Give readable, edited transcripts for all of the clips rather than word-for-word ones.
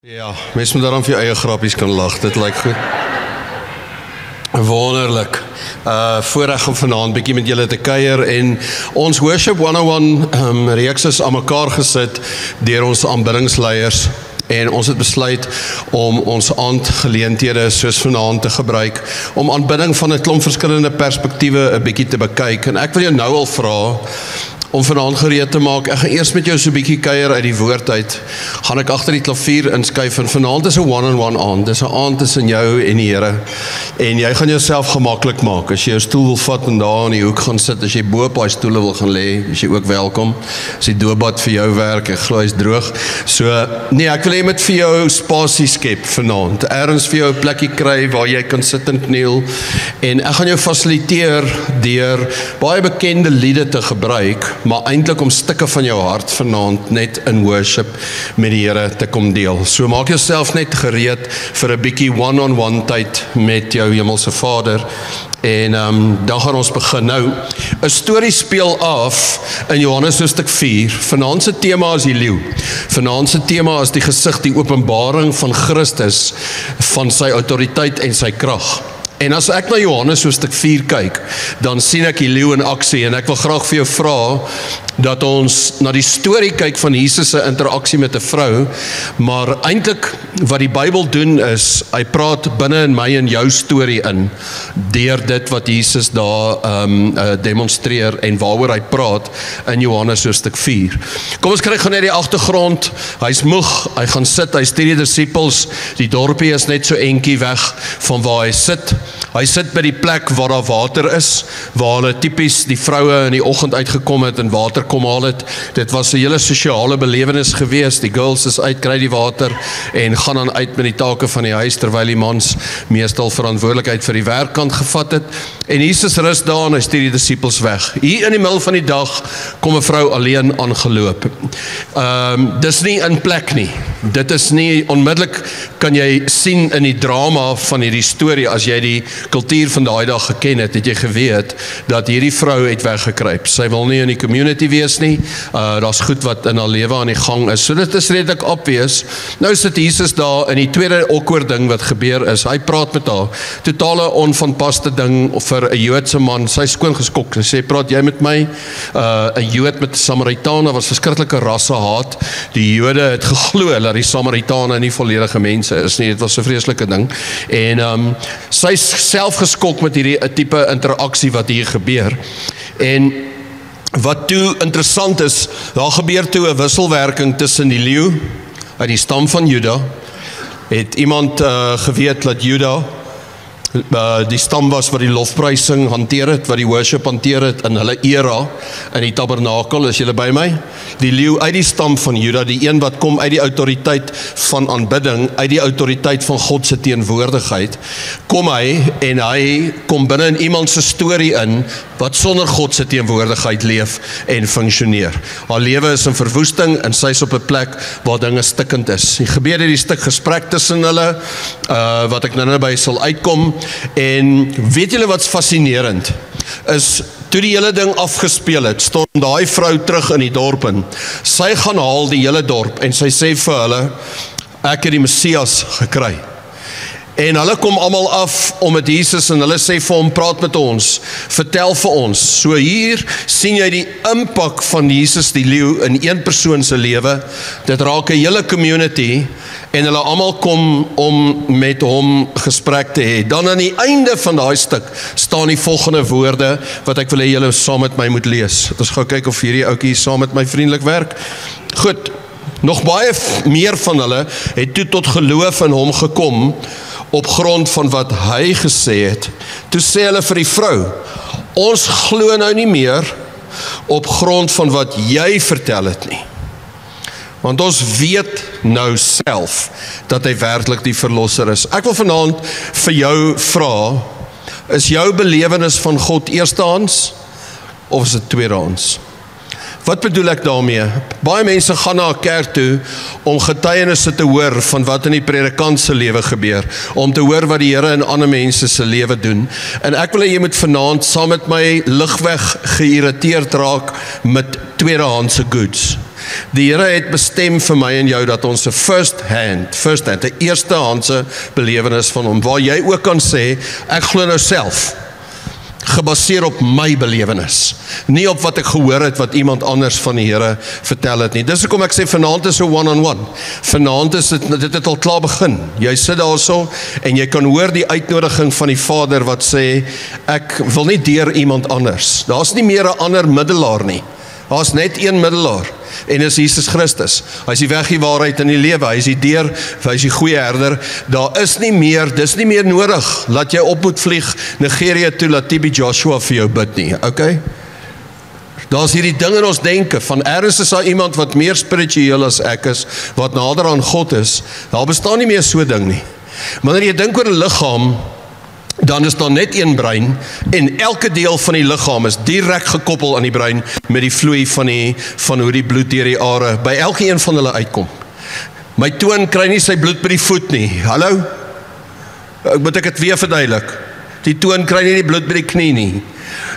Ja, mens moet daarom vir jou eie grappies kan lag, dit lyk goed. Wonderlik. Voorreg om vanaand bietjie met julle te kuier en ons Worship 101 reeks is aan mekaar gesit deur ons aanbiddingsleiers en ons het besluit om ons aandgeleenthede soos vanaand te gebruik om aanbidding van 'n klomp verskillende perspektiewe 'n bietjie te bekyk en ek wil jou nou al vra om vanaand gereed te maak. Ek gaan eers met jou so 'n bietjie kuier uit die woord uit. Gaan ek agter die klavier inskuif en vanaand is 'n one-on-one aand. Dis 'n aand tussen jou en die Here. En jy gaan jouself gemaklik maak. As jy jou stoel wil vat en daar in die hoek gaan sit, as jy bo op daai stoele wil gaan lê, is jy ook welkom. As die doopbad vir jou werk, ek glo hy's droog. So nee, ek wil hê met vir jou spasie skep vanaand. Ergens vir jou 'n plekkie kry waar jy kan sit en kniel. En ek gaan jou fasiliteer deur baie bekende liede te gebruik, maar eintlik om stukke van jou hart vanaand net in worship met die Here te kom deel. So maak jouself net gereed vir 'n bietjie one-on-one tyd met jou hemelse Vader. En dan gaan ons begin. Nou, 'n storie speel af in Johannes hoofstuk 4. Vanaand se tema is die leeu. Vanaand se tema is die gesig, die openbaring van Christus, van sy autoriteit en sy krag. En as ek na Johannes hoofstuk 4 kyk, dan sien ek die leeu in aksie en ek wil graag vir jou vra dat ons na die storie kyk van Jesus se interaksie met 'n vrou, maar eintlik wat die Bybel doen is, hy praat binne in my en jou storie in, deur dit wat Jesus daar demonstreer en waaroor hy praat in Johannes hoofstuk 4. Kom ons kry gou net die agtergrond. Hy's moeg, hy gaan sit, hy stuur die disippels, die dorpie is net so entjie weg van waar hy sit. Hy sit by die plek waar daar water is, waar hulle tipies die vroue in die oggend uitgekom het en water kom haal het. Dit was 'n hele sosiale belewenis geweest. Die girls is uit, kry die water en gaan dan uit met die take van die huis, terwyl die mans meestal verantwoordelikheid vir die werkkant gevat het. En Jesus rus daar en hy stuur die disippels weg. Hier in die middel van die dag kom 'n vrou alleen aangeloop. Dis nie in plek nie. Dit is nie onmiddellik, kan jy sien in die drama van hierdie storie, as jy die kultuur van daai dag geken het, het jy geweet dat hierdie vrou het weggekruip. Sy wil nie in die community wees nie. Daar's goed wat in haar lewe aan die gang is. So dit is redelik obvious. Nou sit Jesus daar en die tweede awkward ding wat gebeur is, hy praat met haar. Totale onvanpaste ding vir 'n Joodse man. Sy skoon geskok. Sy sê, praat jy met my? 'n Jood met Samaritane was verskriklike rassehaat. Die Jode het geglo dat die Samaritane nie volledige mense is nie. Dit was 'n vreeslike ding. En sy is self geskok met hierdie tipe interaksie wat hier gebeur. En wat toe interessant is, daar gebeur toe 'n wisselwerking tussen die leeu uit die stam van Juda. Het iemand geweet dat Juda die stam was wat die lofprysing hanteer het, wat die worship hanteer het in hulle era in die tabernakel? Is julle by my? Die leeu uit die stam van Juda, die een wat kom uit die autoriteit van aanbidding, uit die autoriteit van God se teenwoordigheid, kom hy en hy kom binne in iemand se storie in wat sonder God se teenwoordigheid leef en funksioneer. Haar lewe is in verwoesting en sy is op 'n plek waar dinge stikkend is. Hier gebeur hierdie stuk gesprek tussen hulle, wat ek nou by sal uitkom. En weet julle wat's fascinerend? Is toe die hele ding afgespeel het, stond daai vrou terug in die dorp in. Sy gaan haal die hele dorp en sy sê vir hulle, ek het die Messias gekry. En hulle kom almal af om met Jesus en hulle sê vir hom, praat met ons, vertel vir ons. So hier sien jy die impak van Jesus die leeu in een persoon se lewe. Dit raak 'n hele community en hulle almal kom om met hom gesprek te hê. Dan aan die einde van daai stuk staan die volgende woorde wat ek wil hê julle saam met my moet lees. Ons gaan kyk of hierdie ouetjie saam met my vriendelik werk. Goed, nog baie meer van hulle het toe tot geloof in hom gekom op grond van wat hy gesê het. Toe sê hulle vir die vrou, ons glo nou nie meer op grond van wat jy vertel het nie. Want ons weet nou self dat hy werklik die verlosser is. Ek wil vanaand vir jou vra, is jou belewenis van God eerstehands of is dit tweedehands? Wat bedoel ek daarmee? Baie mense gaan na 'n kerk toe om getuienisse te hoor van wat in die predikant se lewe gebeur, om te hoor wat die Here in ander mense se lewe doen. En ek wil hê jy moet vanaand saam met my ligweg geïrriteerd raak met tweedehandse goods. Die Here het bestem vir my en jou dat ons 'n first hand, 'n eerstehandse belewenis van hom, waar jy ook kan sê, ek glo nou self, gebaseer op my belewenis, nie op wat ek gehoor het wat iemand anders van die Here vertel het nie. Dis hoekom ek sê vanaand is 'n one-on-one. Vanaand is dit het al klaar begin. Jy sit daarso en jy kan hoor die uitnodiging van die Vader wat sê, ek wil nie deur iemand anders. Daar's nie meer 'n ander middelaar nie. Daar's net een middelaar en dis Jesus Christus. Hy is die weg, die waarheid en die lewe. Hy is die deur, hy is die goeie herder. Daar is nie meer, dis nie meer nodig. Laat jy op moet vlieg Nigeria toe, laat TB Joshua vir jou bid nie. Okay? Daar's hierdie ding in ons denke, van ergens is daar iemand wat meer spiritueel as ek is, wat nader aan God is. Daar bestaan nie meer so ding nie. Wanneer jy dink oor 'n liggaam, dan is daar net een brein en elke deel van die liggaam is direk gekoppel aan die brein met die vloei van hoe die bloed deur die are by elke een van hulle uitkom. My toon kry nie sy bloed by die voet nie. Hallo? Moet ek dit weer verduidelik? Die toon kry nie die bloed by die knie nie.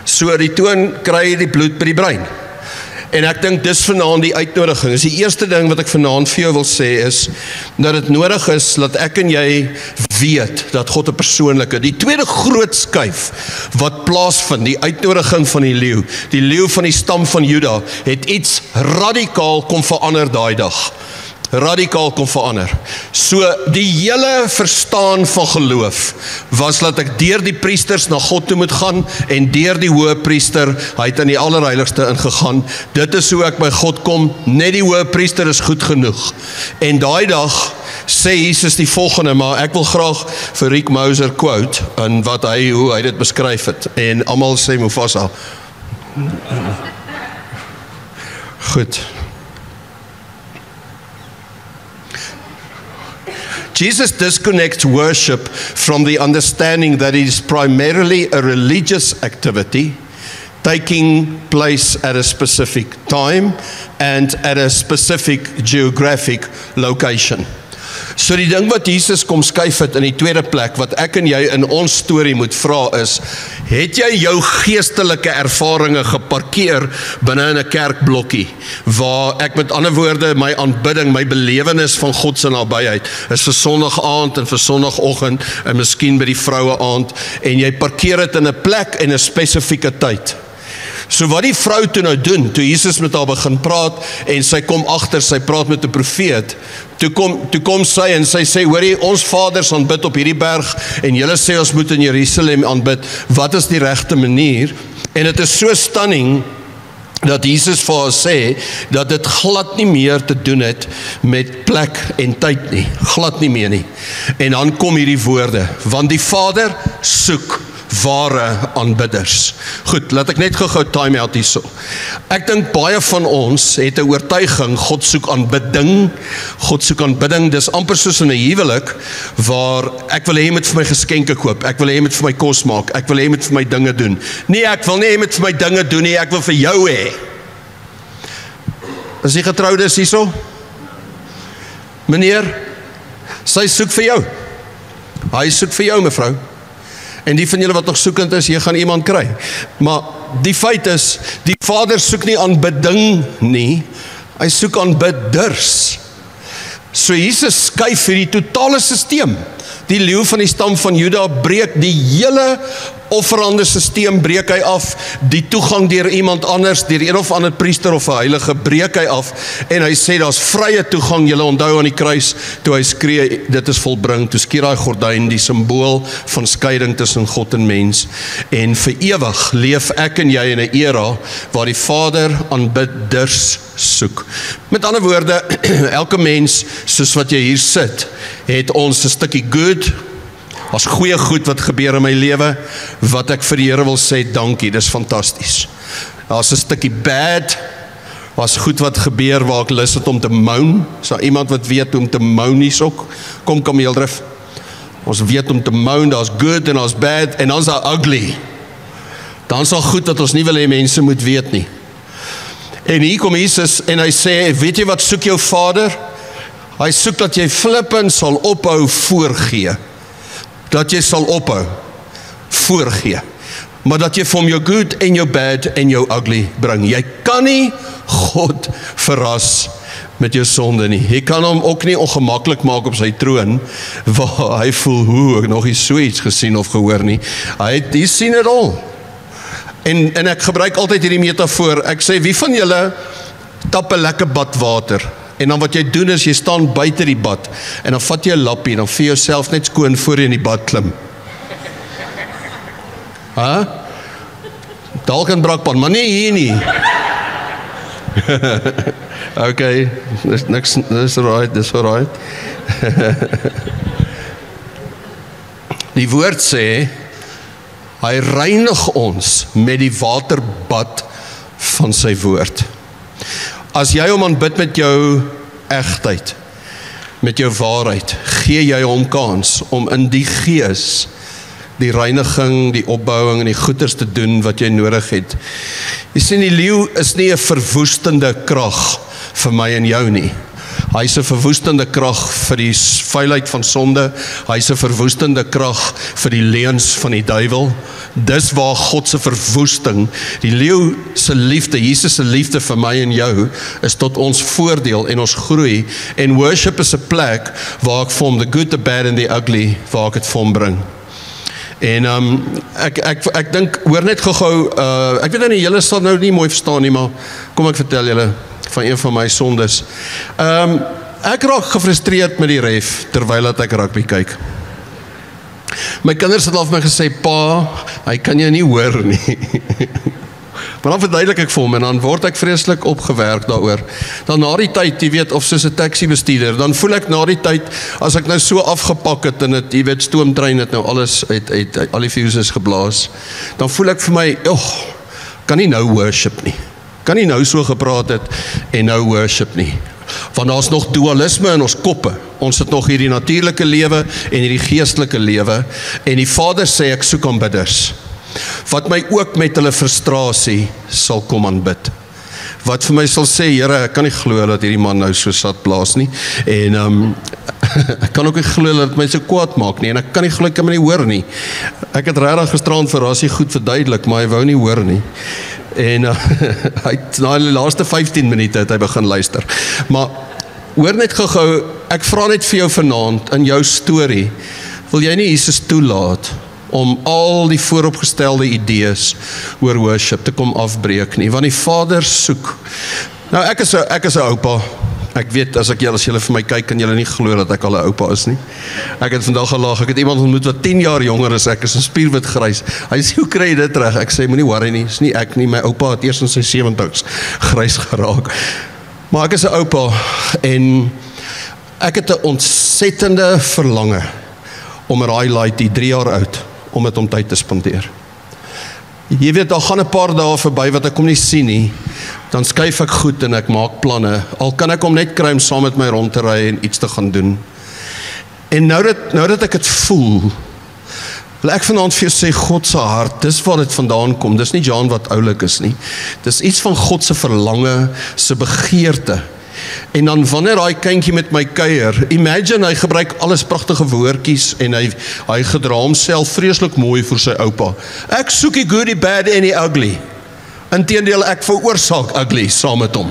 So die toon kry die bloed by die brein. En ek dink dis vanaand die uitnodiging. Dis die eerste ding wat ek vanaand vir jou wil sê is, dat dit nodig is, dat ek en jy weet, dat God 'n persoonlike, die tweede groot skuif, wat plaasvind, die uitnodiging van die leeu van die stam van Juda, het iets radikaal kom verander daai dag. Radikaal kom verander. So die hele verstaan van geloof was dat ek deur die priesters na God toe moet gaan en deur die hoëpriester, hy het in die allerheiligste ingegaan. Dit is hoe ek by God kom, net die hoëpriester is goed genoeg. En daai dag sê Jesus die volgende, maar ek wil graag vir Rick Moser quote in hoe hy dit beskryf het. En almal sê Mufasa. Goed. Jesus disconnects worship from the understanding that it is primarily a religious activity taking place at a specific time and at a specific geographic location. So die ding wat Jesus kom skuif het in die tweede plek, wat ek en jy in ons storie moet vra is, het jy jou geestelike ervarings geparkeer binne in 'n kerkblokkie, waar ek met ander woorde, my aanbidding, my belewenis van God se nabyheid, is vir Sondag aand en vir Sondagoggend, en miskien by die vroue aand, en jy parkeer dit in 'n plek en 'n spesifieke tyd. So wat die vrou toe nou doen, toe Jesus met haar begin praat, en sy kom agter, sy praat met 'n profeet, toe kom sy en sy sê, hoorie, ons vaders aanbid op hierdie berg, en julle sê ons moet in Jerusalem aanbid, wat is die regte manier? En dit is so stunning, dat Jesus vir haar sê, dat dit glad nie meer te doen het met plek en tyd nie, glad nie meer nie. En dan kom hierdie woorde, want die Vader soek ware aanbidders. Goed, laat ek net gou time out hierso. Ek dink baie van ons het 'n oortuiging, God soek aanbidding, God soek aanbidding, dis amper soos in 'n huwelik, waar ek wil hê jy moet vir my geskenke koop, ek wil hê jy moet vir my kos maak, ek wil hê jy moet vir my dinge doen. Nee, ek wil nie hê jy moet vir my dinge doen nie, ek wil vir jou hê. Is jy getroudes hierso? Meneer, sy soek vir jou. Hy soek vir jou, mevrou. En die van julle wat nog soekend is, jy gaan iemand kry. Maar die feit is, die Vader soek nie aanbidding nie, hy soek aanbidders. So Jesus skuif hierdie totale sisteem. Die leeu van die stam van Juda breek die hele offerande sisteem, breek hy af, die toegang deur iemand anders, deur een of ander priester of 'n heilige, breek hy af, en hy sê, daar's vrye toegang. Julle onthou aan die kruis, toe hy skree, dit is volbring, toe skiet daai gordyn, die simbool van skeiding tussen God en mens, en vir ewig leef ek en jy in 'n era, waar die Vader aanbidders soek. Met ander woorde, elke mens, soos wat jy hier sit, het ons 'n stukkie good, as goeie goed wat gebeur in my lewe, wat ek vir die Here wil sê, dankie, dis fantasties. Daar's 'n stukkie bad, was goed wat gebeur, waar ek lus het om te moan. Is daar iemand wat weet om te moan is ook? Kom Kameeldrif. Ons weet om te moan, daar's good en daar's bad, en dan's daar ugly. Dan's daar goed wat ons nie wil hê mense moet weet nie. En hier kom Jesus, en hy sê, weet jy wat soek jou Vader? Hy soek dat jy flippend sal ophou voorgee. Dat jy sal ophou voorgee. maar dat jy vir hom jou good en jou bad en jou ugly bring. Jy kan nie God verras met jou sonde nie. Jy kan hom ook nie ongemaklik maak op sy troon, waar hy voel, hoe, ek nog nie so iets gesien of gehoor nie. Hy sien het al. En ek gebruik altyd hierdie metafoor, ek sê, wie van julle tap 'n lekker bad water, en dan wat jy doen is, jy staan buite die bad, en dan vat jy 'n lappie, en dan vee jouself net skoon voor jy in die bad klim. Dalk in Brakpan, maar nie hier nie. Okay, dis alright. Die woord sê, hy reinig ons met die waterbad van sy woord. As jy hom aanbid met jou egtheid, met jou waarheid, gee jy hom kans om in die gees die reiniging, die opbouing en die goeders te doen wat jy nodig het. Jy sien, die leeu is nie 'n verwoestende krag vir my en jou nie. Hy is 'n verwoestende krag vir die vuilheid van sonde, hy is 'n verwoestende krag vir die leuns van die duiwel. Dis waar God se verwoesting, die leeu se liefde, Jesus se liefde vir my en jou, is tot ons voordeel en ons groei, en worship is 'n plek waar ek vir hom the good, the bad and the ugly, waar ek het vir hom bring. En ek dink, hoor net gou, ek weet nie, julle sal nou nie mooi verstaan nie, maar kom ek vertel julle van een van my sondes. Ek raak gefrustreerd met die ref, terwyl dat ek rugby kyk. My kinders het al vir my gesê, pa, hy kan jou nie hoor nie. Maar dan verduidelik ek vir hom, en dan word ek vreeslik opgewerk daaroor. Dan na die tyd, jy weet, of soos 'n taxi bestuurder, dan voel ek na die tyd, as ek nou so afgepak het, en het, jy weet, stoomtrein het nou alles, al die fuses geblaas, dan voel ek vir my, kan nie nou worship nie. Kan nie nou so gepraat het, en nou worship nie. Want daar's nog dualisme in ons koppe. Ons het nog hierdie natuurlike lewe, en hierdie geestelike lewe, en die Vader sê, ek soek aanbidders, wat my ook met hulle frustrasie sal kom aanbid. Wat vir my sal sê, Here, ek kan nie glo dat hierdie man nou so sat blaas nie, en ek kan ook nie glo dat my so kwaad maak nie, en ek kan nie glo ek kan my nie hoor nie. Ek het regtig gisterand vir Rassie goed verduidelik, maar hy wou nie hoor nie. En hy na die laaste 15 minute het hy begin luister. Maar hoor net gou, ek vra net vir jou vanaand in jou storie, wil jy nie Jesus toelaat om al die vooropgestelde idees oor worship te kom afbreek nie, want die Vader soek. Nou ek is 'n oupa. Ek weet, as julle vir my kyk, kan julle nie glo dat ek al 'n oupa is nie. Ek het vandag gelag, ek het iemand ontmoet wat 10 jaar jonger as ek is, 'n spierwit grys. Hy sê, hoe kry jy dit reg? Ek sê, moenie worry nie, is nie ek nie, my oupa het eers in sy 70's grys geraak. Maar ek is 'n oupa, en ek het 'n ontsettende verlange om Rai Lighty, 3 jaar oud, om met hom tyd te spandeer. Jy weet, daar gaan 'n paar dae verby wat ek hom nie sien nie, dan skuif ek goed en ek maak planne, al kan ek hom net kry om saam met my rond te ry en iets te gaan doen. En nou dat ek het voel, wil ek vanaand vir jou sê, God se hart, dis waar dit vandaan kom, dis nie Jan wat oulik is nie, dis iets van God se verlange, se begeerte. En dan wanneer hy kindjie met my kuier, imagine hy gebruik alles pragtige woordjies, en hy gedra homself vreeslik mooi vir sy oupa. Ek soek die good, die bad en die ugly. Inteendeel, ek veroorsaak ugly saam met hom.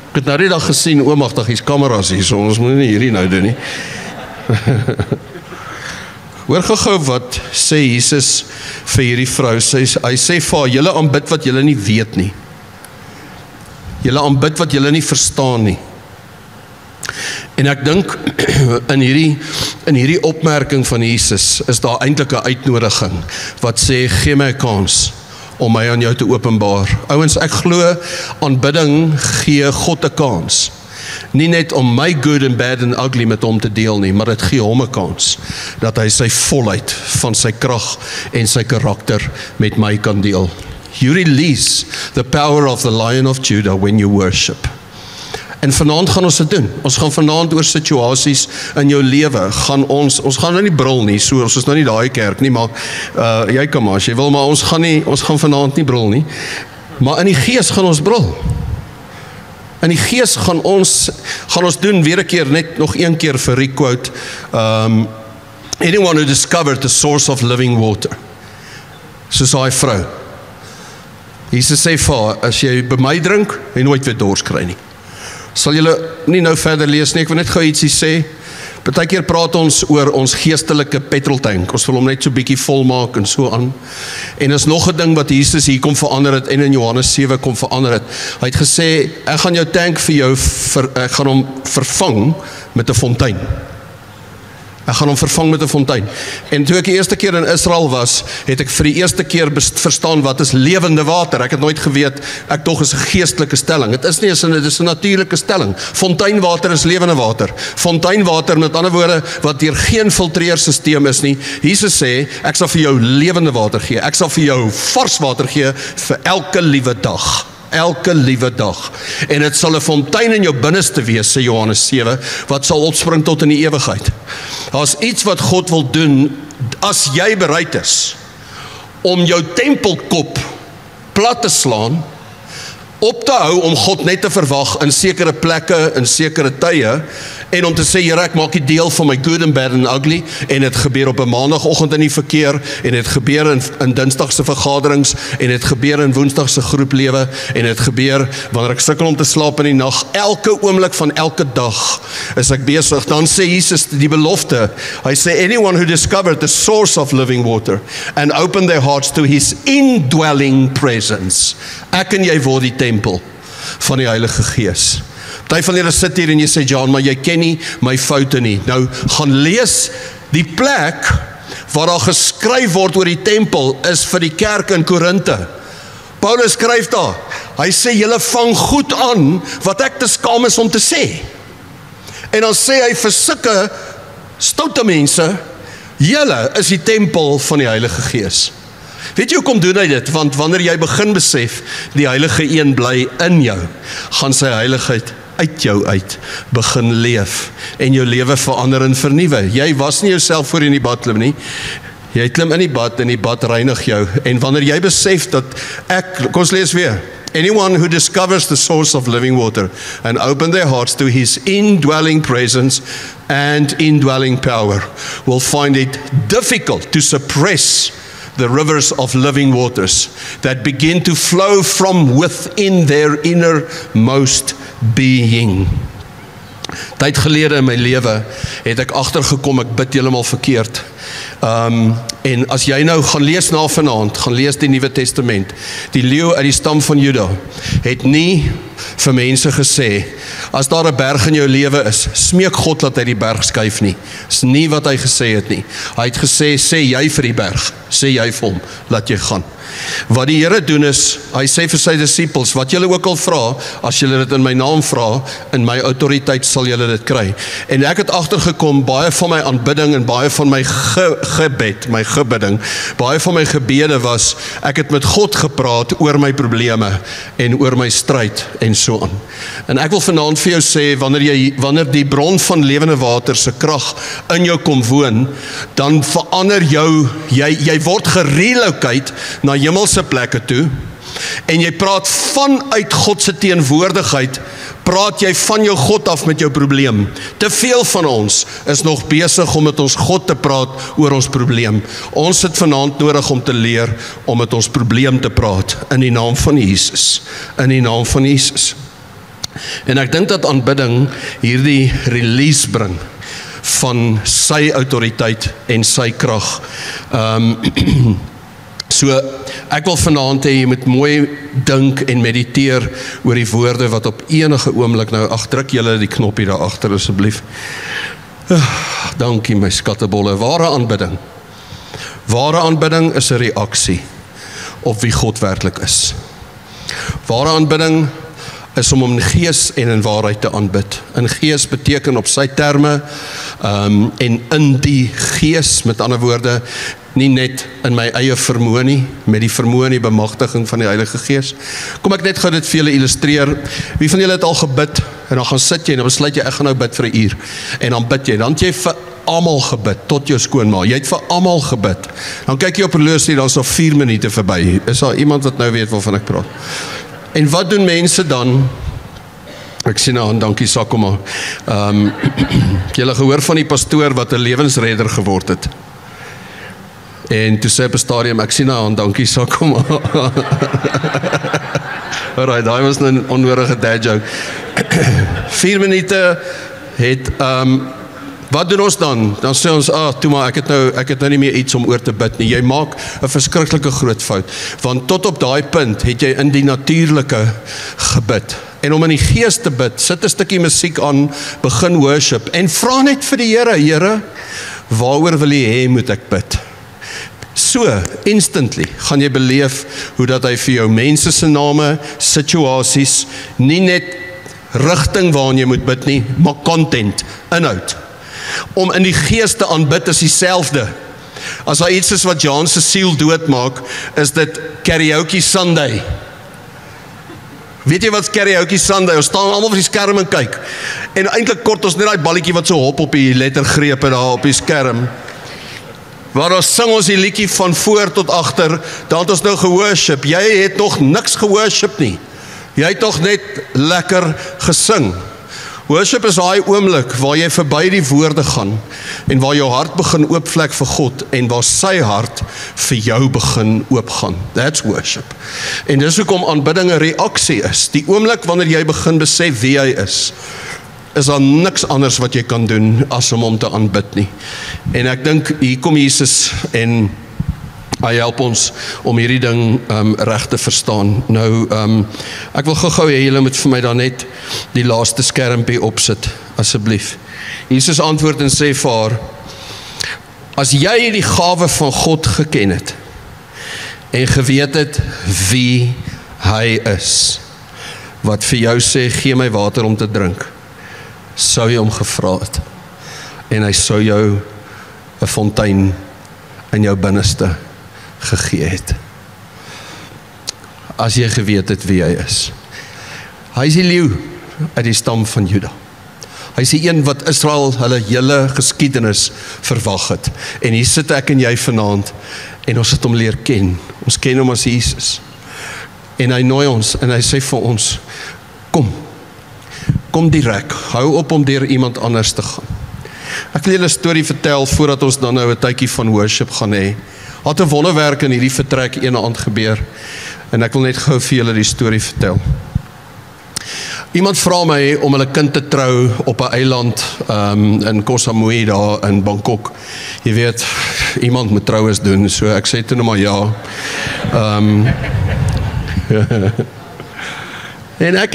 Ek het nou die dag gesien, oomagtig, hier's kameras hier, so ons moet nie hierdie nou doen nie. Hoor gou wat sê Jesus vir hierdie vrou, hy sê vir haar, julle aanbid wat julle nie weet nie. Julle aanbid wat julle nie verstaan nie. En ek dink, in hierdie opmerking van Jesus, is daar eintlik 'n uitnodiging, wat sê, gee my 'n kans, om my aan jou te openbaar. Ouens, ek glo, aanbidding gee God 'n kans. Nie net om my good and bad and ugly met hom te deel nie, maar dit gee hom 'n kans, dat hy sy volheid van sy krag en sy karakter met my kan deel. You release the power of the Lion of Judah when you worship. En vanaand gaan ons dit doen. Ons gaan vanaand oor situasies in jou lewe, ons gaan nou nie brul nie, so ons is nou nie daai kerk nie, maar jy kan maar as jy wil, maar ons gaan vanaand nie brul nie. Maar in die gees gaan ons brul. In die gees gaan ons doen weer 'n keer, net nog een keer vir requote, anyone who discovered the source of living water. soos daai vrou. Jesus sê vir haar, as jy by my drink, jy nooit weer dors kry nie. Sal julle nie nou verder lees nie, ek wil net gou ietsie sê. Partykeer praat ons oor ons geestelike petroltank, ons wil hom net so bietjie vol maak en so aan. En is nog 'n ding wat Jesus hier kom verander het en in Johannes 7 kom verander het. Hy het gesê, ek gaan jou tank vir jou, ek gaan hom vervang met 'n fontein. Ek gaan hom vervang met 'n fontein. En toe ek die eerste keer in Israel was, het ek vir die eerste keer verstaan wat is lewende water. Ek het nooit geweet, ek tog is 'n geestelike stelling. Dit is nie, dit is 'n natuurlike stelling. Fonteinwater is lewende water. Fonteinwater, met ander woorde, wat deur geen filtreersisteem is nie. Jesus sê, ek sal vir jou lewende water gee. Ek sal vir jou vars water gee vir elke liewe dag. Elke liewe dag. En dit sal 'n fontein in jou binneste wees, sê Johannes 7, wat sal opspring tot in die ewigheid. Daar's iets wat God wil doen, as jy bereid is, om jou tempelkop plat te slaan, op te hou om God net te verwag in sekere plekke, in sekere tye, en om te sê, Here, ek maak die deel van my good and bad and ugly, en het gebeur op 'n maandagoggend in die verkeer, en het gebeur in dinsdagse vergaderings, en het gebeur in woensdagse groeplewe, en het gebeur wanneer ek sukkel om te slaap in die nag, elke oomblik van elke dag is ek besig. Dan sê Jesus die belofte, hy sê, anyone who discovered the source of living water, and opened their hearts to his indwelling presence, ek en jy word die tempel van die Heilige Gees. Party van julle sit hier en jy sê, John, maar jy ken nie my foute nie. Nou, gaan lees die plek waar daar geskryf word oor die tempel, is vir die kerk in Korinthe. Paulus skryf daar, hy sê, julle vang goed aan, wat ek te skaam is om te sê. En dan sê hy vir sulke stoute mense, julle is die tempel van die Heilige Gees. Weet jy hoekom doen hy dit? Want wanneer jy begin besef, die Heilige Een bly in jou, gaan sy heiligheid uit jou uit begin leef en jou lewe verander en vernuwe. Jy was nie jouself voor in die bad klim nie. Jy klim in die bad en die bad reinig jou. En wanneer jy besef dat kom ons lees weer. Anyone who discovers the source of living water and open their hearts to his indwelling presence and indwelling power will find it difficult to suppress the rivers of living waters that begin to flow from within their innermost being. Tyd gelede in my lewe het ek agtergekom, ek bid heeltemal verkeerd. En as jy nou gaan lees na vanaand, gaan lees die Nuwe Testament, die leeu uit die stam van Juda, het nie vir mense gesê, as daar 'n berg in jou lewe is, smeek God dat hy die berg skuif nie. Dis nie wat hy gesê het nie. Hy het gesê, sê jy vir die berg, sê jy vir hom, laat jy gaan. Wat die Here doen is, hy sê vir sy disippels, wat julle ook al vra, as julle dit in my naam vra, in my autoriteit sal julle dit kry. En ek het agtergekom, baie van my aanbidding en baie van my gebed, my gebidding, baie van my gebede was, ek het met God gepraat oor my probleme en oor my stryd en so aan. En ek wil vanaand vir jou sê, wanneer die bron van lewende water se krag in jou kom woon, dan verander jy word gerelocate na hemelse plekke toe, en jy praat vanuit God se teenwoordigheid, praat jy van jou God af met jou probleem. Te veel van ons is nog besig om met ons God te praat oor ons probleem. Ons het vanaand nodig om te leer om met ons probleem te praat, in die naam van Jesus, in die naam van Jesus. En ek dink dat aanbidding hierdie release bring van sy autoriteit en sy krag. So, ek wil vanaand hê, jy moet mooi dink en mediteer oor die woorde wat op enige oomblik nou, druk julle die knop hier daar agter asseblief. Dankie my skattebolle. Ware aanbidding. Ware aanbidding is 'n reaksie op wie God werklik is. Ware aanbidding is om in gees en in waarheid te aanbid. In gees beteken op sy terme, en in die gees, met ander woorde, nie net in my eie vermoë nie, met die vermoë en die bemagtiging van die Heilige Gees. Kom ek net gou dit vir julle illustreer. Wie van julle het al gebid, en dan gaan sit jy, en dan besluit jy, ek gaan nou bid vir 'n uur, en dan bid jy, dan het jy vir almal gebid, tot jou skoonma, jy het vir almal gebid, dan kyk jy op 'n horlosie, dan is daar 4 minute verby, is daar iemand wat nou weet waarvan ek praat? En wat doen mense dan? Ek sien nou aan, dankie Sakoma. Julle gehoor van die pastoor wat 'n lewensredder geword het. En toe sê op 'n stadium, ek sien aan, dankie, sal kom maar. Alright, daai was nou 'n onnodige dad joke. 4 minute het, wat doen ons dan? Dan sê ons, toe maar, ek het nou nie meer iets om oor te bid nie. Jy maak 'n verskriklike groot fout, want tot op daai punt het jy in die natuurlike gebid. En om in die gees te bid, sit 'n stukkie musiek aan, begin worship, en vra net vir die Here, waaroor wil jy hê moet ek bid? So, instantly, gaan jy beleef hoe dat hy vir jou mense se name, situasies, nie net rigting waarin jy moet bid nie, maar content, inhoud. Om in die gees te aanbid is dieselfde. As daar iets is wat Jan se siel doodmaak, is dit Karaoke Sunday. Weet jy wat Karaoke Sunday? Ons staan almal vir die skerm en kyk. En eintlik kort ons net daai balletjie wat so hop op die lettergrepe daar op die skerm. Waar ons sing ons die liedjie van voor tot agter, dan het ons nou geworship. Jy het nog niks geworship nie. Jy het nog net lekker gesing. Worship is daai oomblik waar jy verby die woorde gaan en waar jou hart begin oopvlek vir God en waar sy hart vir jou begin oopgaan. That's worship. En dis hoekom aanbidding 'n reaksie is. Die oomblik wanneer jy begin besef wie hy is daar niks anders wat jy kan doen as om hom te aanbid nie. En ek dink hier kom Jesus en hy help ons om hierdie ding reg te verstaan. Nou, ek wil gou hê julle moet vir my dan net die laaste skermpie opsit, asseblief. Jesus antwoord en sê vir haar, as jy die gawe van God geken het en geweet het wie hy is, wat vir jou sê, gee my water om te drink, sou jy hom gevra het en hy sou jou 'n fontein in jou binneste gegee het. As jy geweet het wie hy is. Hy is die leeu uit die stam van Juda. Hy is die een wat Israel hulle hele geskiedenis verwag het. En hier sit ek en jy vanaand en ons het hom leer ken. Ons ken hom as Jesus. En hy nooi ons en hy sê vir ons, kom direk, hou op om deur iemand anders te gaan. Ek wil julle 'n storie vertel voordat ons dan nou 'n tydjie van worship gaan hê. Had 'n wonderwerk in hierdie vertrek een aand gebeur en ek wil net gou vir julle die storie vertel. Iemand vra my om hulle kind te trou op 'n eiland in Koh Samui daar in Bangkok. Jy weet, iemand moet troues doen, so ek sê toe nou maar ja. En ek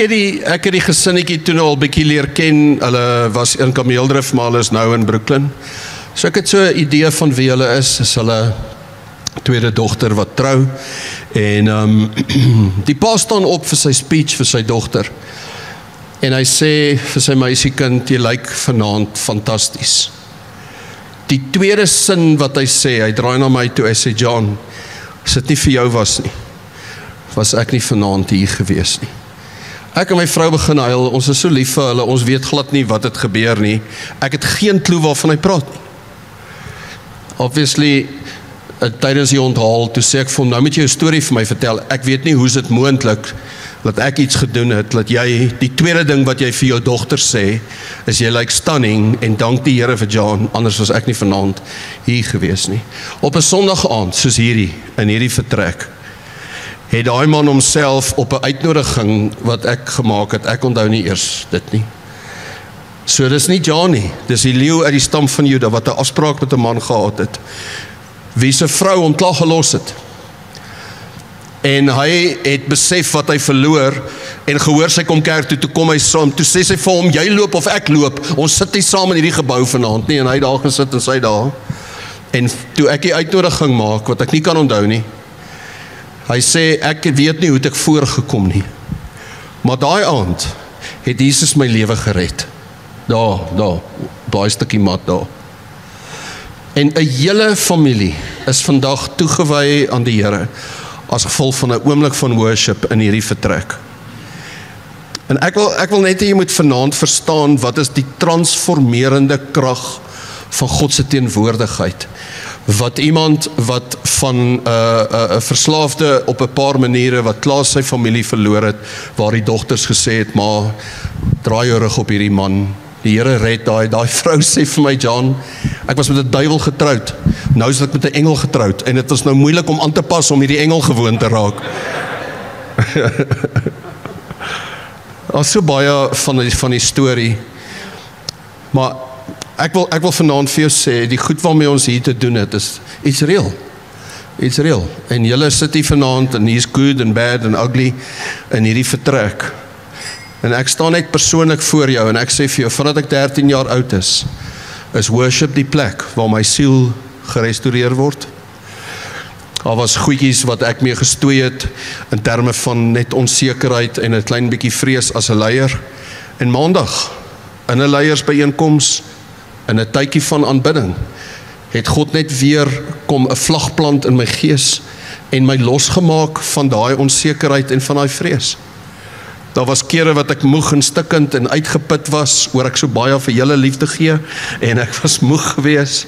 het die gesinnetjie toe al bietjie leer ken. Hulle was in kameeldrif, maar hulle is nou in Brooklyn. So ek het so 'n idee van wie hulle is hulle tweede dogter wat trou. En die pa staan op vir sy speech vir sy dogter. En hy sê vir sy meisiekind, jy lyk vanaand fantasties. Die tweede sin wat hy sê, hy draai na my toe, hy sê, John, as dit nie vir jou was nie, was ek nie vanaand hier gewees nie. Ek en my vrou begin huil, ons is so lief vir hulle, ons weet glad nie wat het gebeur nie. Ek het geen klou waarvan hy praat nie. Obviously, tydens die onthaal, toe sê ek vir hom, nou moet jy 'n storie vir my vertel. Ek weet nie hoe is dit moontlik dat ek iets gedoen het, dat jy, die tweede ding wat jy vir jou dogter sê, is jy lyk stunning, en dank die Here vir John, anders was ek nie vanaand hier gewees nie. Op 'n Sondag aand, soos hierdie, in hierdie vertrek, het daai man homself op 'n uitnodiging wat ek gemaak het, ek onthou nie eers dit nie. So dis nie John nie, dis die leeu uit die stam van Juda, wat 'n afspraak met 'n man gehad het, wie se vrou hom klaar gelos het. En hy het besef wat hy verloor, en gehoor sy kom kerk toe kom hy saam, toe sê sy vir hom, jy loop of ek loop, ons sit nie saam in hierdie gebou vanaand nie, en hy daar gesit en sy daar, en toe ek die uitnodiging maak, wat ek nie kan onthou nie, hy sê, ek weet nie hoe het ek voorgekom nie, maar daai aand, het Jesus my lewe gered, daai stukkie mat daar, en 'n hele familie is vandag toegewy aan die Here, as gevolg van 'n oomblik van worship in hierdie vertrek. En ek wil net hê jy moet vanaand verstaan wat is die transformerende krag van God se teenwoordigheid. Wat iemand wat van 'n verslaafde op 'n paar maniere wat klaar sy familie verloor het, waar die dogters gesê het, maar draai jou rug op hierdie man. Die Here red daai vrou sê vir my, John, Ek was met 'n duiwel getroud. Nou is ek met 'n engel getroud en dit was nou moeilik om aan te pas om hierdie engel gewoon te raak. Daar's so baie van die storie. Maar ek wil vanaand vir jou sê, die goed waarmee ons hier te doen het, is iets real. It's real. En julle sit hier vanaand en hier's good and bad and ugly in hierdie vertrek. En ek staan net persoonlik voor jou en ek sê vir jou, vandat ek 13 jaar oud is worship die plek waar my siel gerestoreer word. Daar was goedjies wat ek mee gestoei het in terme van net onsekerheid en 'n klein bietjie vrees as 'n leier. En maandag in 'n leiersbyeenkoms in 'n tydjie van aanbidding het God net weer kom 'n vlag plant in my gees en my losgemaak van daai onsekerheid en van daai vrees. Daar was kere wat ek moeg en stikkend en uitgeput was, oor ek so baie vir julle liefde gee, en ek was moeg gewees.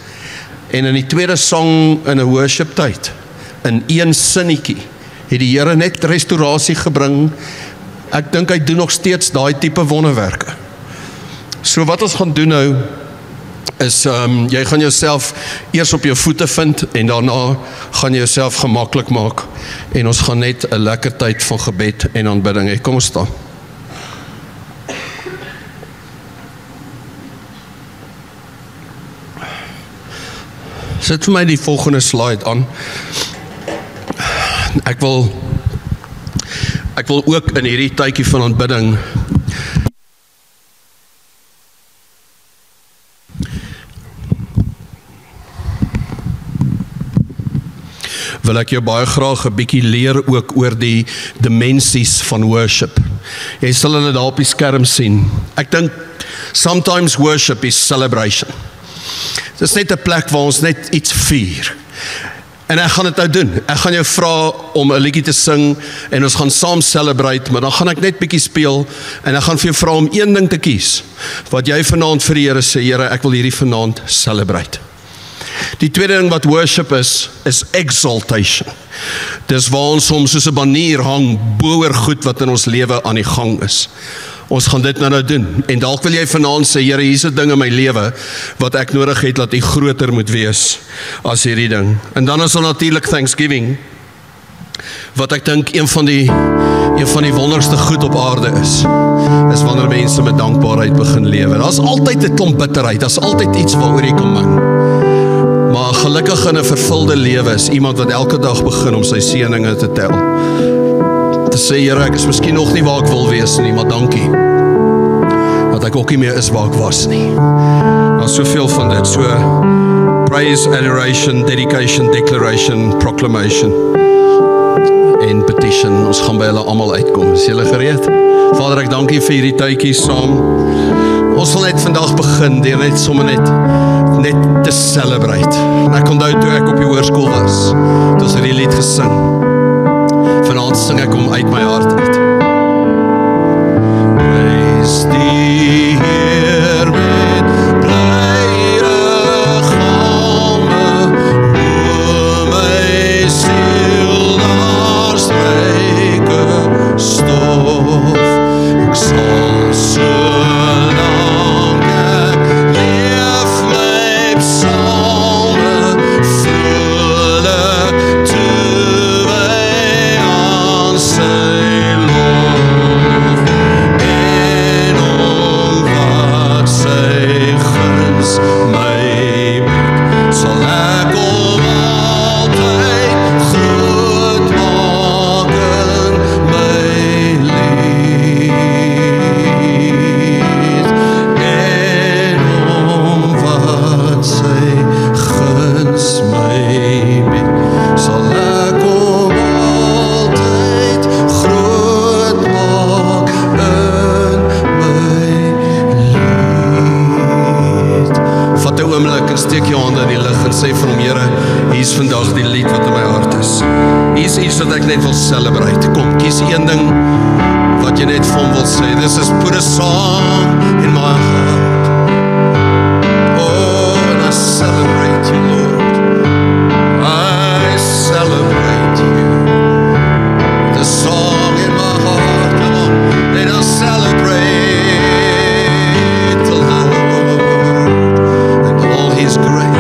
En in die tweede sang in 'n worship tyd, in een sinnetjie, het die Here net restaurasie gebring. Ek dink hy doen nog steeds daai tipe wonderwerke. So wat ons gaan doen nou, is jy gaan jouself eers op jou voete vind en daarna gaan jy jouself gemaklik maak en ons gaan net 'n lekker tyd van gebed en aanbidding hê. Kom ons staan. Sit vir my die volgende slide aan. Ek wil ook in hierdie tydjie van aanbidding wil ek jou baie graag 'n bietjie leer ook oor die dimensies van worship. Jy sal hulle daar op die skerm sien. Ek dink sometimes worship is celebration. Dit is net 'n plek waar ons net iets vier. En ek gaan dit nou doen. Ek gaan jou vra om 'n liedjie te sing en ons gaan saam celebrate, maar dan gaan ek net bietjie speel en ek gaan vir jou vra om een ding te kies wat jy vanaand vir die Here sê, Here, ek wil hierdie vanaand celebrate. Die tweede ding wat worship is exaltation. Dis waar ons soms soos 'n banier hang bo oor goed wat in ons lewe aan die gang is. Ons gaan dit nou doen. En dalk wil jy vanaand sê, Here, hier's 'n ding in my lewe wat ek nodig het dat U groter moet wees as hierdie ding. En dan is daar natuurlik Thanksgiving, wat ek dink een van die wonderlikste goed op aarde is wanneer mense met dankbaarheid begin lewe. Daar's altyd 'n klomp bitterheid, daar's altyd iets waaroor jy kan min. Maar gelukkig in 'n vervulde lewe is iemand wat elke dag begin om sy seëninge te tel. Te sê, Here, ek is miskien nog nie waar ek wil wees nie, maar dankie dat ek ook nie meer is waar ek was nie. Daar's soveel van dit. So, praise, adoration, dedication, declaration, proclamation en petition. Ons gaan by hulle almal uitkom. Is julle gereed? Vader, ek dank U vir hierdie tydjie saam. Ons wil net vandag begin deur net sommer net te celebrate. En ek onthou toe ek op die hoërskool was, toe ons hierdie lied gesing. Vanaand sing ek hom uit my hart uit. Prys die Heer met blyde galme, o my siel daar stryke stof. Ek sal so lang ek leef my psalme volle toe my aan sy lof, en om wat sy guns my bied, sal ek hom altyd groot maak in my lied, en om wat sy guns my bied, sal ek hom altyd groot maak in my lied. Vat 'n oomblik en steek jou hande in die lug en sê vir hom, Here, hier's vandag die lied wat in my hart is. Hier's iets wat ek net wil celebrate. Kom, kies een ding wat jy net vir hom wil sê. This is put a song in my heart. Oh, and I celebrate you, Lord. I celebrate you. The song in my heart, come on, let us celebrate the Lord and all His grace.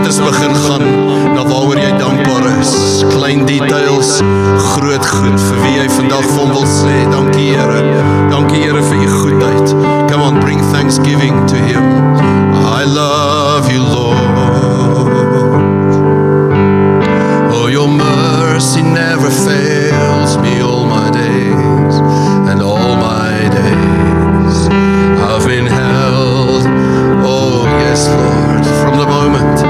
gedagtes begin gaan na waaroor jy dankbaar is. Klein details, groot goed, vir wie jy vandag vir hom wil sê, dankie Here. Dankie Here vir u goedheid. Come on, bring thanksgiving to him. I love you, Lord. Oh, your mercy never fails me all my days, and all my days I've been held. Oh, yes, Lord, from the moment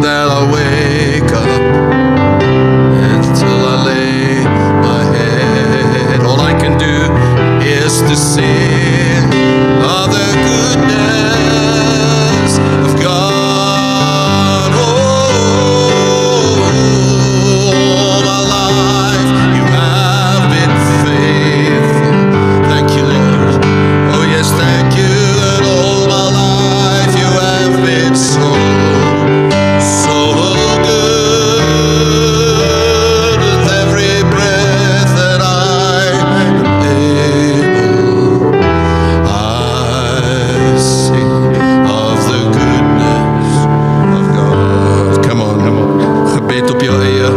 that I wake up until I lay my head, all I can do is to sing of the goodness of God. Oh, all my life you have been faithful. Thank you, Lord. Oh yes, thank you. And all my life you have been so good. With every breath that I am able, I sing of the goodness of God. Come on, gebed op jou eie.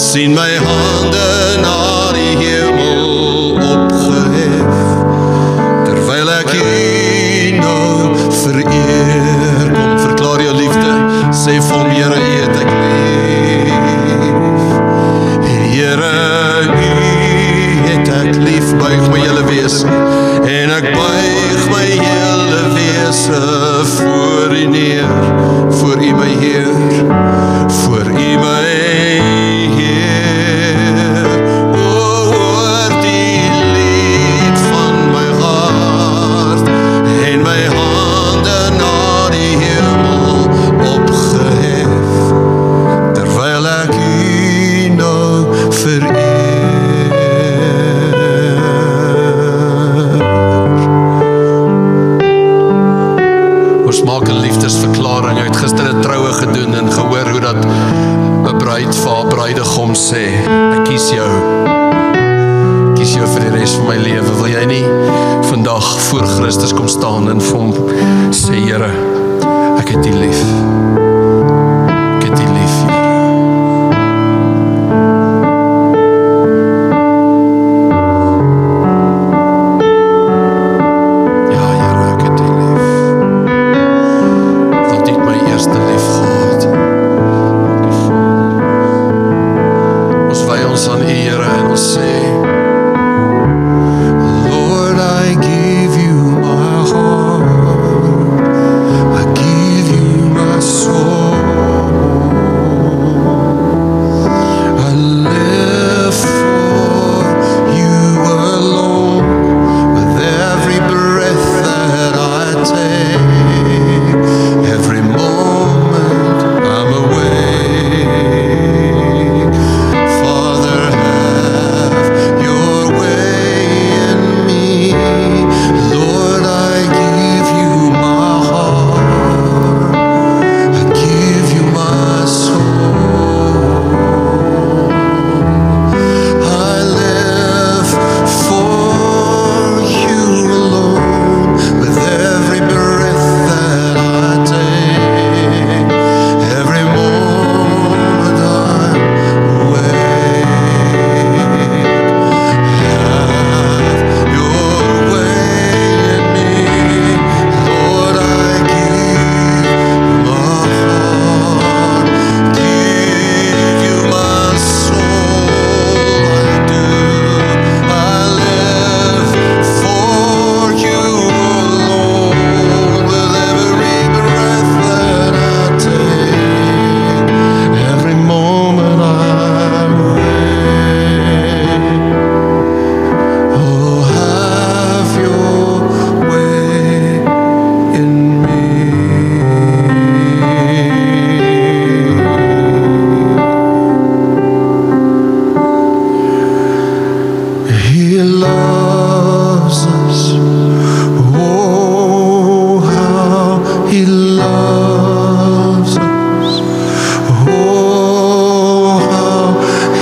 Sien my hande na die hemel opgehef, terwyl ek U nou vereer. Kom, verklaar jou liefde, sê vir hom, Here, U het ek lief. Here, U het ek lief, buig my hele wese, en ek buig my hele wese voor U neer, voor U my Heer, voor U my liefdesverklaring. Jy het gister 'n troue gedoen en gehoor hoe dat 'n bruid vir haar bruidegom sê, ek kies jou. Kies jou vir die res van my lewe. Wil jy nie vandag voor Christus kom staan en vir hom sê, Here, ek het U lief. Ek het U lief, Here.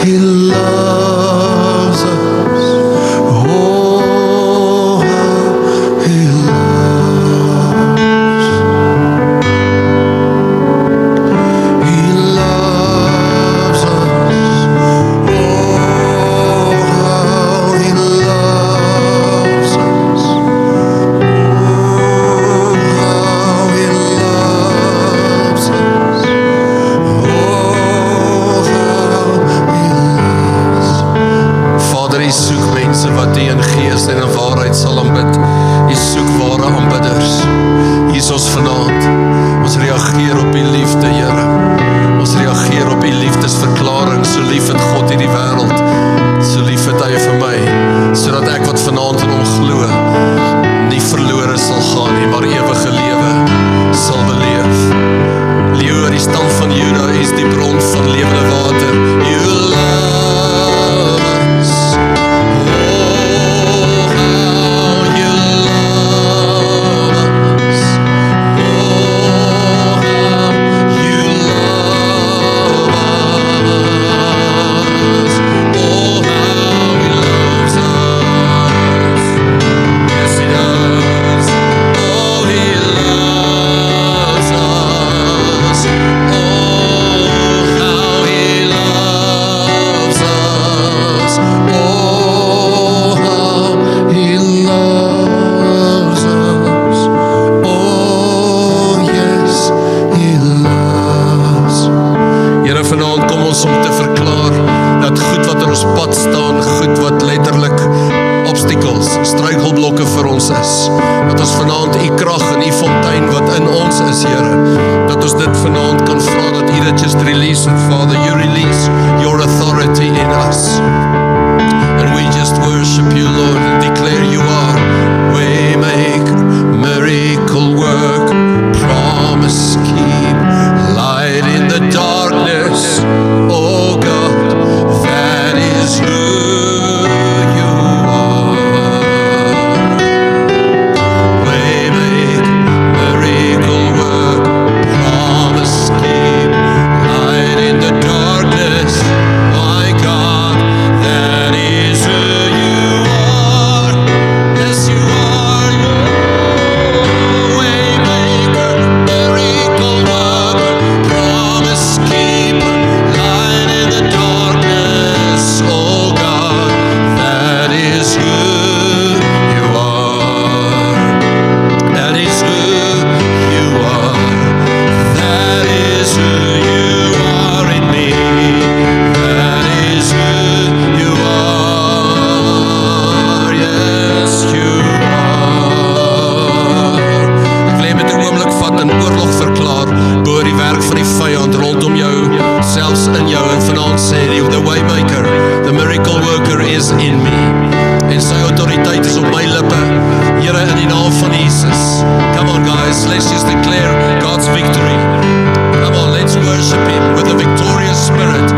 He loves us. Oh, how He loves. He loves us. Oh, how He loves us. U soek mense wat U in gees en in waarheid sal aanbid. U soek ware aanbidders. Hier is ons vanaand. Ons reageer op U liefde, Here. Ons reageer op U liefdesverklaring. So lief het God hierdie wêreld. So lief het Hy vir my, sodat ek wat vanaand in Hom glo, nie verlore sal gaan nie, maar ewige lewe sal beleef. Leeuw, die stam van Juda is die bron van lewende water. You love us. Om te verklaar dat goed wat in ons pad staan, goed wat letterlik obstacles, struikelblokke vir ons is, dat ons vanaand U krag en U fontein wat in ons is, Here, dat ons dit vanaand kan vra, dat U dit just release it, Father. You release your authority in us, and we just worship You, Lord, and declare You are Waymaker, miracle work, promise keep, light in the darkness. Oh God, that is who You are. Waymaker, miracle work, promise keep, light in the darkness. My God, that is who You are. Yes, You are. Waymaker, miracle worker, promise keep, light in the darkness. Oh God, that is who You are. That is who You are. That is who You are in me. That is who You are. Yes, You are. Ek wil met 'n oomblik vat en oorlog verklaar bo die werk van die vyand rondom jou, selfs in jou, en vanaand sê die Waymaker, the miracle worker is in me, en sy autoriteit is op my lippe, Here, in die naam van Jesus. Come on guys, let's just declare God's victory. Come on, let's worship Him with a victorious spirit.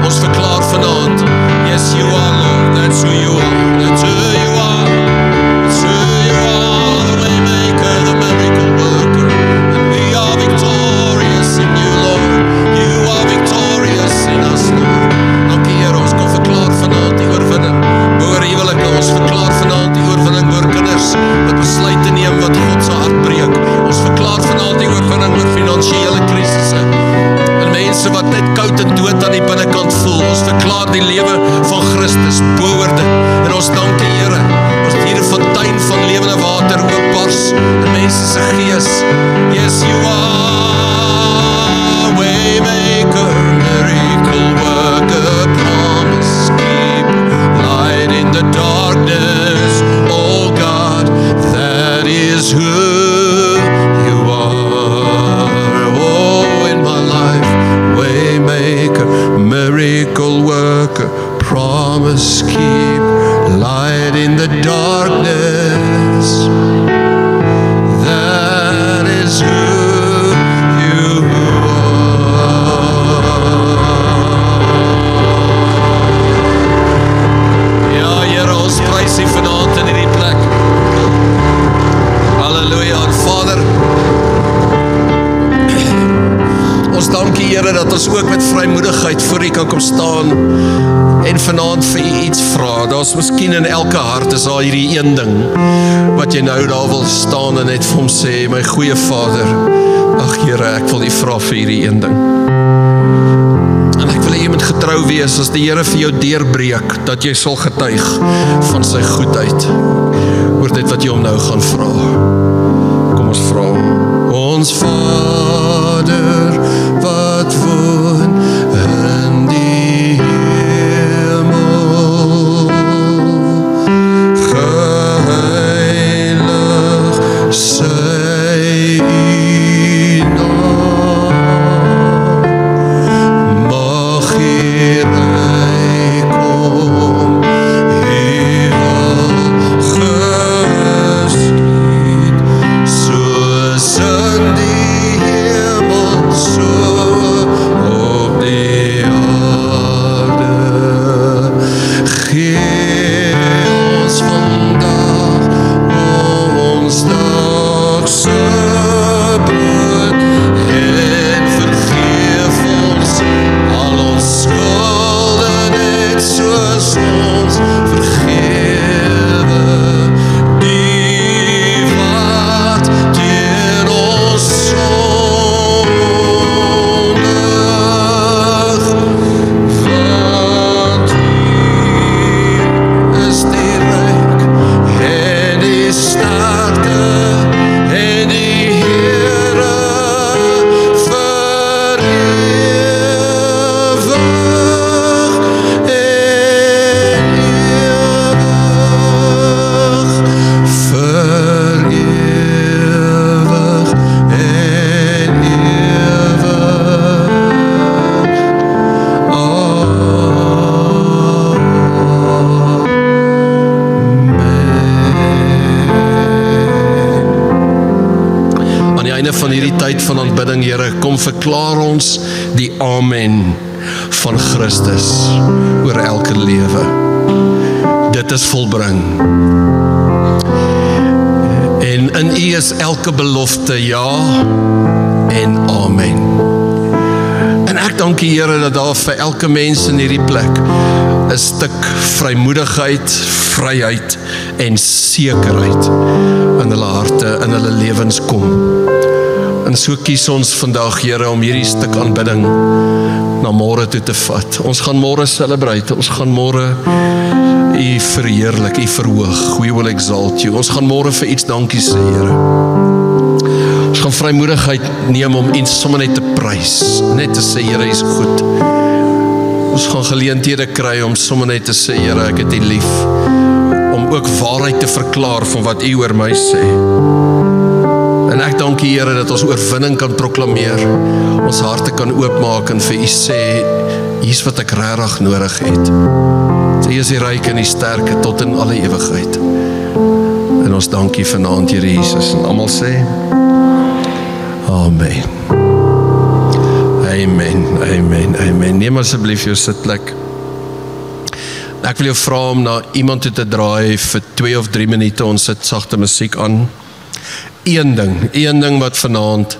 Ons verklaar vanaand, yes You are, Lord, that's who You are, that's who You are, that's who You are, the Waymaker, the miracle worker, and we are victorious in You, Lord. You are victorious in us, Lord. Dankie Here, ons kan verklaar vanaand die oorwinning oor huwelike, ons verklaar vanaand die oorwinning oor kinders wat besluit te neem wat God se hart breek. Ons verklaar vanaand die oorwinning oor finansiële krisisse en mense wat net koud en dood aan die binnekant voel. Ons verklaar die lewe van Christus boor dit, en ons dankie Here, ons hier 'n fontein van lewende water oopbars in mense se gees. Yes, You are Waymaker, miracle worker, promise keep, light in the darkness. Oh God, that is who You are. Oh, in my life, Waymaker, miracle worker, promise keep, light in the darkness. That is who You are. Ja, Here, ons prys U vanaand in hierdie plek. Halleluja. En Vader, ons dankie Here dat ons ook met vrymoedigheid voor U kan kom staan vanaand vir U iets vra. Daar's miskien in elke hart is daar hierdie een ding wat jy nou daar wil staan en net vir hom sê, my goeie Vader, ag Here, ek wil U vra vir hierdie een ding. En ek wil hê jy moet getrou wees as die Here vir jou deurbreek, dat jy sal getuig van sy goedheid oor dit wat jy hom nou gaan vra. Kom ons vra hom. Ons Vader wat woon in die hemel, geheilig sy naam, mag U ryk kom, U wil geskied, soos in die hemel, so op die aarde. Gee ons vandag ons dagse brood en vergeef ons al ons skulde net soos ons vergewe die wat teen ons sondig, want U is die ryk en die sterkte en die Here vir ewig en ewig, vir ewig en ewig. Aan die einde van hierdie tyd van aanbidding, Here, kom verklaar ons die amen van Christus oor elke lewe. Dit is volbring. En in U is elke belofte ja en amen. En ek dank U, Here, dat daar vir elke mens in hierdie plek 'n stuk vrymoedigheid, vryheid en sekerheid in hulle harte, in hulle lewens kom. En so kies ons vandag, Here, om hierdie stuk aanbidding na môre toe te vat. Ons gaan môre celebrate, ons gaan môre U verheerlik, U verhoog. We will exalt you. Ons gaan môre vir iets dankie sê, Here. Ons gaan vrymoedigheid neem om iets sommer net te prys, net te sê, Here, U is goed. Ons gaan geleenthede kry om sommer net te sê, Here, ek het U lief, om ook waarheid te verklaar van wat U oor my sê. En ek dank U, Here, dat ons oorwinning kan proklameer, ons harte kan oopmaak en vir U sê, hier's wat ek regtig nodig het. U is die ryk en die sterke tot in alle ewigheid. En ons dank U vanaand, Here Jesus. En almal sê, amen. Amen, amen, amen. Neem asseblief jou sitplek. Ek wil jou vra om na iemand toe te draai vir 2 of 3 minute. Ons sit sagte musiek aan. Een ding wat vanaand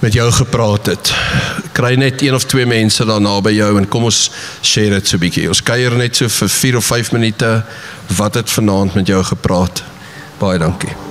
met jou gepraat het. Kry net 1 of 2 mense daarna by jou en kom ons share dit so 'n bietjie. Ons kuier net so vir 4 of 5 minute. Wat het vanaand met jou gepraat? Baie dankie.